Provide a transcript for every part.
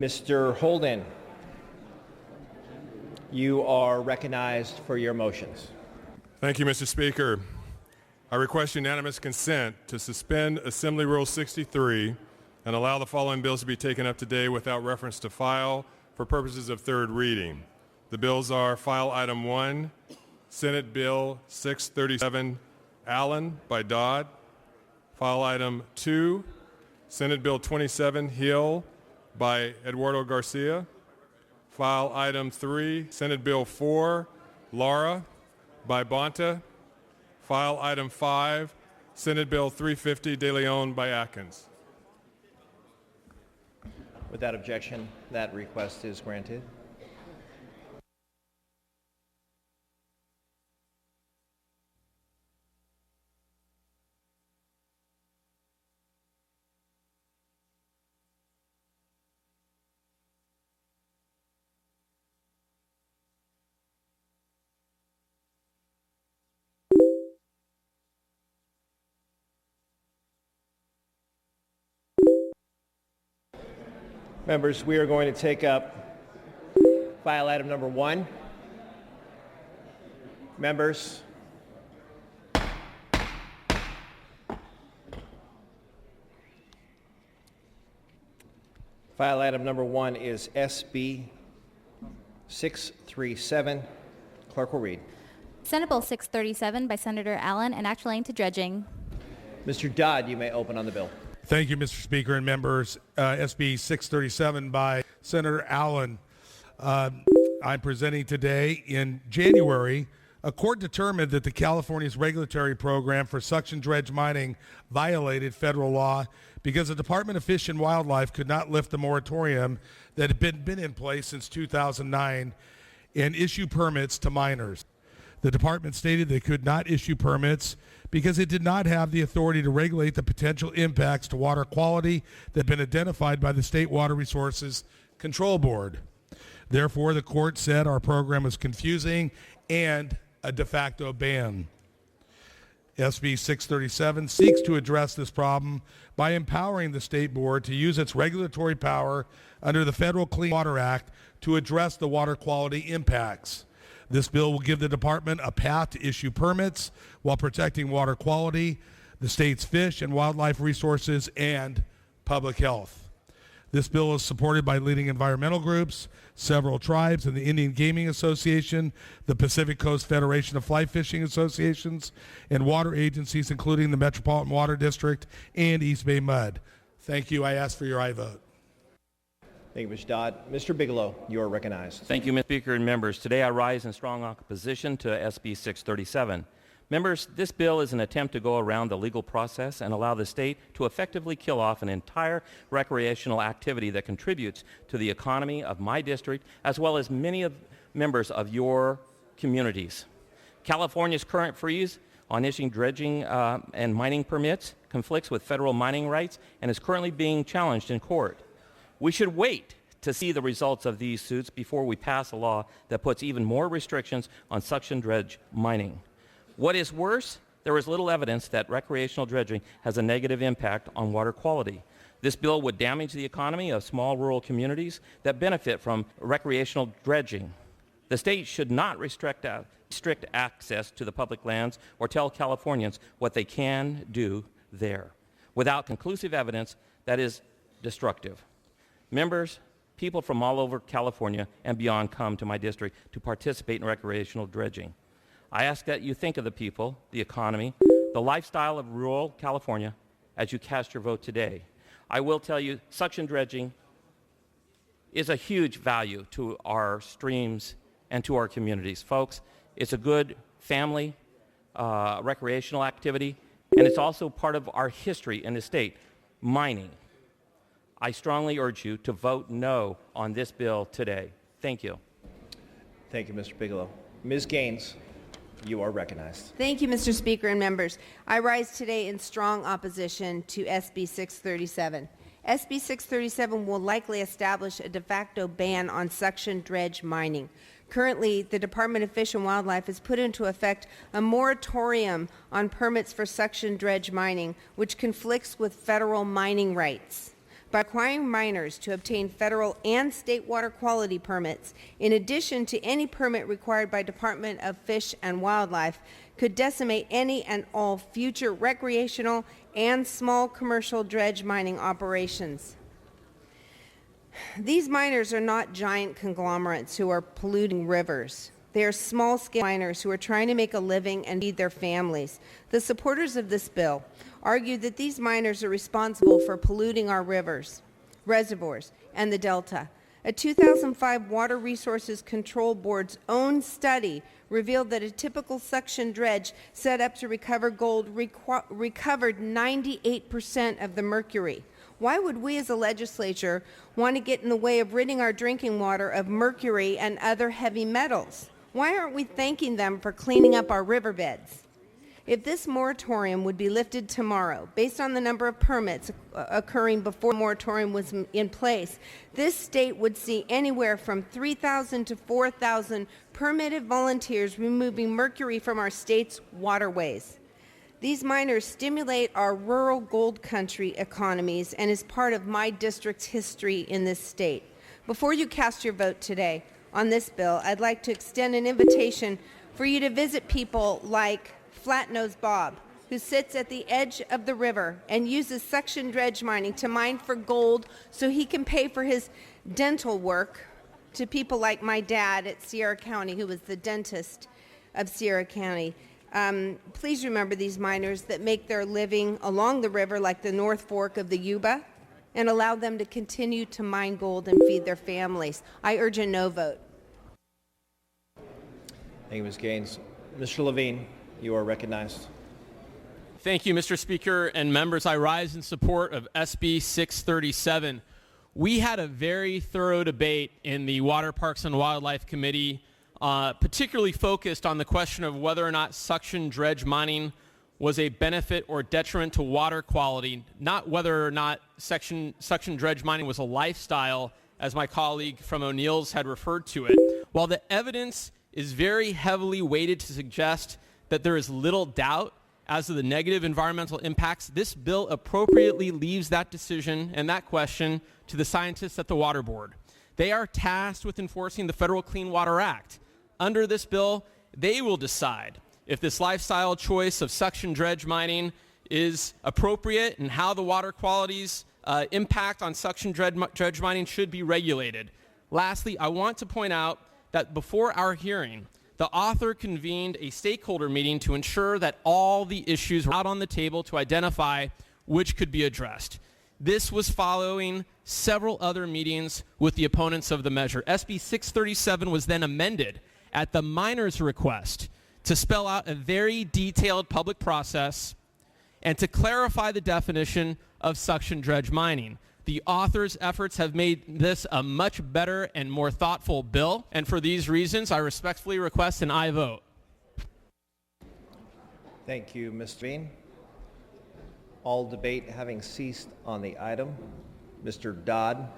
Mr. Holden, you are recognized for your motions. Thank you, Mr. Speaker. I request unanimous consent to suspend Assembly Rule 63 and allow the following bills to be taken up today without reference to file for purposes of third reading. The bills are File Item 1, Senate Bill 637, Allen by Dodd. File Item 2, Senate Bill 27, Hill by Eduardo Garcia. File Item 3, Senate Bill 4, Lara by Bonta. File Item 5, Senate Bill 350, De Leon by Atkins. Without objection, that request is granted. Members, we are going to take up file item number 1. Members, file item number 1 is sb637. Clerk will read. Senate Bill 637 by Senator Allen, an act relating to dredging. Mr. Dodd, you may open on the bill. Thank you, Mr. Speaker and members. SB 637 by Senator Allen. I'm presenting today. In January, a court determined that California's regulatory program for suction dredge mining violated federal law because the Department of Fish and Wildlife could not lift the moratorium that had been in place since 2009 and issue permits to miners. The department stated they could not issue permits because it did not have the authority to regulate the potential impacts to water quality that had been identified by the State Water Resources Control Board. Therefore, the court said our program was confusing and a de facto ban. SB 637 seeks to address this problem by empowering the State Board to use its regulatory power under the Federal Clean Water Act to address the water quality impacts. This bill will give the department a path to issue permits while protecting water quality, the state's fish and wildlife resources, and public health. This bill is supported by leading environmental groups, several tribes, and the Indian Gaming Association, the Pacific Coast Federation of Fly Fishing Associations, and water agencies including the Metropolitan Water District and East Bay Mud. Thank you. I ask for your aye vote. Thank you, Mr. Dodd. Mr. Bigelow, you are recognized. Thank you, Mr. Speaker and members. Today I rise in strong opposition to SB 637. Members, this bill is an attempt to go around the legal process and allow the state to effectively kill off an entire recreational activity that contributes to the economy of my district as well as many of members of your communities. California's current freeze on issuing dredging and mining permits conflicts with federal mining rights and is currently being challenged in court. We should wait to see the results of these suits before we pass a law that puts even more restrictions on suction dredge mining. What is worse, there is little evidence that recreational dredging has a negative impact on water quality. This bill would damage the economy of small rural communities that benefit from recreational dredging. The state should not restrict access to the public lands or tell Californians what they can do there without conclusive evidence that is destructive. Members, people from all over California and beyond come to my district to participate in recreational dredging. I ask that you think of the people, the economy, the lifestyle of rural California as you cast your vote today. I will tell you, suction dredging is a huge value to our streams and to our communities. Folks, it's a good family recreational activity, and it's also part of our history in the state, mining. I strongly urge you to vote no on this bill today. Thank you. Thank you, Mr. Bigelow. Ms. Gaines, you are recognized. Thank you, Mr. Speaker and members. I rise today in strong opposition to SB 637. SB 637 will likely establish a de facto ban on suction dredge mining. Currently, the Department of Fish and Wildlife has put into effect a moratorium on permits for suction dredge mining, which conflicts with federal mining rights. by requiring miners to obtain federal and state water quality permits, in addition to any permit required by Department of Fish and Wildlife, could decimate any and all future recreational and small commercial dredge mining operations. These miners are not giant conglomerates who are polluting rivers. They are small-scale miners who are trying to make a living and feed their families. The supporters of this bill argue that these miners are responsible for polluting our rivers, reservoirs, and the Delta. A 2005 Water Resources Control Board's own study revealed that a typical suction dredge set up to recover gold recovered 98% of the mercury. Why would we as a legislature want to get in the way of ridding our drinking water of mercury and other heavy metals? Why aren't we thanking them for cleaning up our riverbeds? If this moratorium would be lifted tomorrow, based on the number of permits occurring before the moratorium was in place, this state would see anywhere from 3,000 to 4,000 permitted volunteers removing mercury from our state's waterways. These miners stimulate our rural gold country economies and is part of my district's history in this state. Before you cast your vote today on this bill, I'd like to extend an invitation for you to visit people like Flat-Nosed Bob, who sits at the edge of the river and uses suction dredge mining to mine for gold so he can pay for his dental work, to people like my dad at Sierra County, who was the dentist of Sierra County. Please remember these miners that make their living along the river like the North Fork of the Yuba and allow them to continue to mine gold and feed their families. I urge a no vote. Thank you, Ms. Gaines. Mr. Levine, you are recognized. Thank you, Mr. Speaker and members. I rise in support of SB 637. We had a very thorough debate in the Water, Parks, and Wildlife Committee, particularly focused on the question of whether or not suction dredge mining was a benefit or detriment to water quality, not whether or not suction dredge mining was a lifestyle, as my colleague from O'Neill's had referred to it. While the evidence is very heavily weighted to suggest that there is little doubt as to the negative environmental impacts, this bill appropriately leaves that decision and that question to the scientists at the Water Board. They are tasked with enforcing the Federal Clean Water Act. Under this bill, they will decide if this lifestyle choice of suction dredge mining is appropriate and how the water quality's impact on suction dredge mining should be regulated. Lastly, I want to point out that before our hearing, the author convened a stakeholder meeting to ensure that all the issues were out on the table to identify which could be addressed. This was following several other meetings with the opponents of the measure. SB 637 was then amended at the miners' request to spell out a very detailed public process and to clarify the definition of suction dredge mining. The author's efforts have made this a much better and more thoughtful bill, and for these reasons, I respectfully request an aye vote. Thank you, Mr. Levine. All debate having ceased on the item, Mr. Dodd,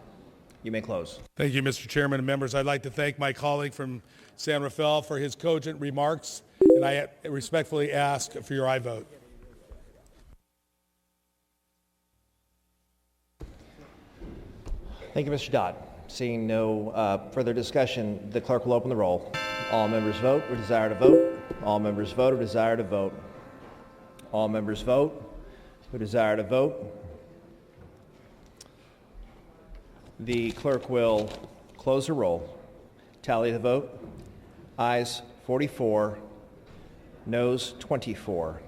you may close. Thank you, Mr. Chairman and members. I'd like to thank my colleague from San Rafael for his cogent remarks, and I respectfully ask for your aye vote. Thank you, Mr. Dodd. Seeing no further discussion, the clerk will open the roll. All members vote who desire to vote. All members vote who desire to vote. All members vote who desire to vote. The clerk will close the roll, tally the vote. Ayes 44, noes 24.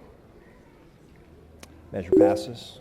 Measure passes.